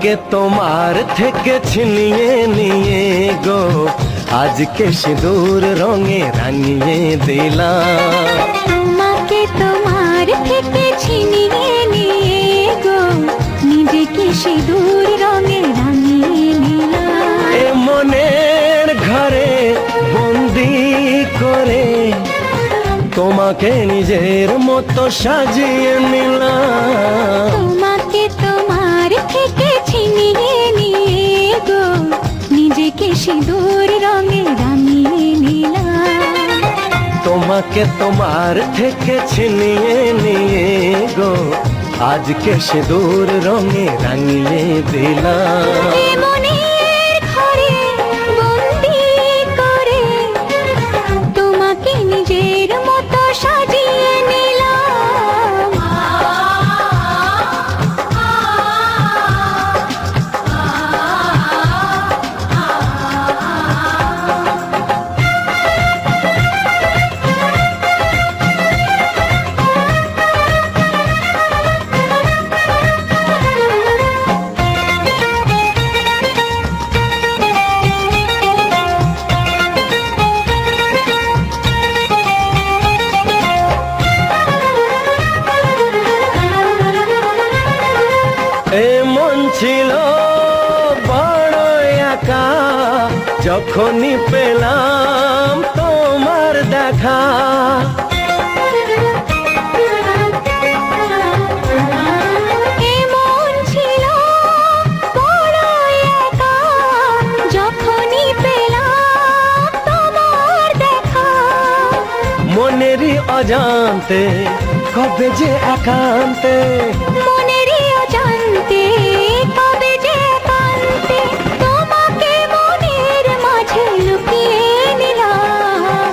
তোমাকে তোমার থেকে ছিনিয়ে নিয়ে গো আজকে সিঁদুর রঙে রাঙিয়ে দিলাম। তোমাকে তোমার থেকে ছিনিয়ে নিয়ে গো নিজেকে সিঁদুর রঙে রাঙিয়ে নিলাম। এ মনের ঘরে বন্দি করে তোমাকে নিজের মতো সাজিয়ে নিলাম। তোমাকে তোমার থেকে ছিনিয়ে নিয়ে গো নিজেকে সিঁদুর রঙে রাঙিয়ে নিলাম। তোমাকে তোমার থেকে ছিনিয়ে নিয়ে গো আজকে সিঁদুর রঙে রাঙিয়ে দিলাম। এ মনের ঘরে বন্দি করে তোমাকে নিজের মতো সাজিয়ে নিলাম। এ মন ছিল বড় একা যখনই পেলাম তোমার দেখা। এ মন ছিল বড় একা যখনই পেলাম তোমার দেখা। মনেরই অজান্তে কবে যে একান্তে, মনেরই অজান্তে কবে যে একান্তে তোমাকে মনের মাঝে লুকিয়ে নিলাম।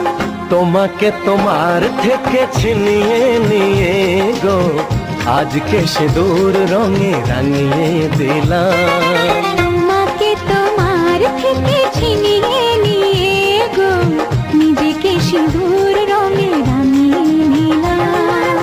তোমাকে তোমার থেকে ছিনিয়ে নিয়ে গো আজকে সিঁদুর রঙে রাঙিয়ে দিলাম। তোমাকে তোমার থেকে ছিনিয়ে নিয়ে গো নিজেকে সিঁদুর রঙে রাঙিয়ে নিলাম।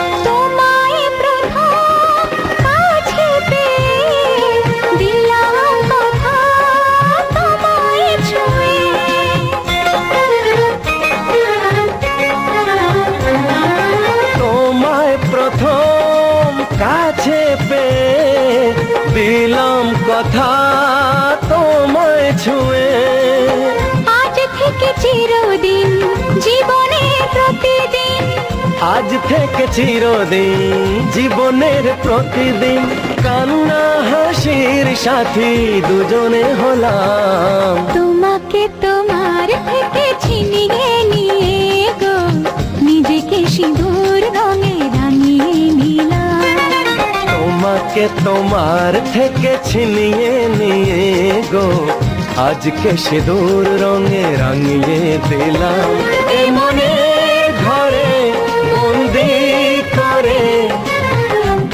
তোমায় প্রথম কাছে পেয়ে দিলাম কথা তোমায় ছুঁয়ে। তোমায় প্রথম কাছে পেয়ে দিলাম কথা তোমায় ছুঁয়ে। আজ থেকে চিরদিন জীবনে প্রতিদিন, আজ থেকে চিরদিন জীবনের প্রতিদিন কান্না হাসির সাথী দুজনে হলাম। তোমাকে তোমার থেকে ছিনিয়ে নিয়ে গো নিজেকে সিঁদুর রঙে রাঙিয়ে নিলাম। তোমাকে তোমার থেকে ছিনিয়ে নিয়ে গো আজকে সিঁদুর রঙে রাঙিয়ে দিলাম। এ মনের ঘরে বন্দি করে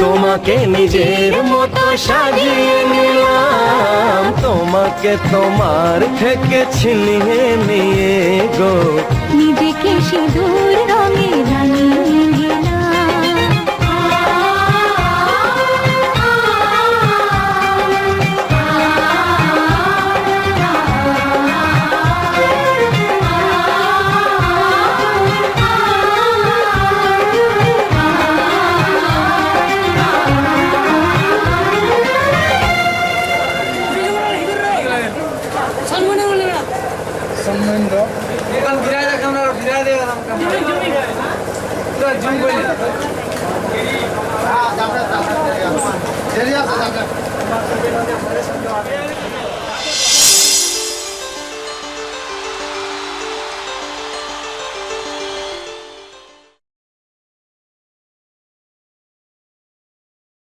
তোমাকে নিজের মতো সাজিয়ে নিলাম। তোমাকে তোমার থেকে ছিনিয়ে নিয়ে গো নিজেকে সিঁদুর রঙে রাঙিয়ে নিলাম। জুম করে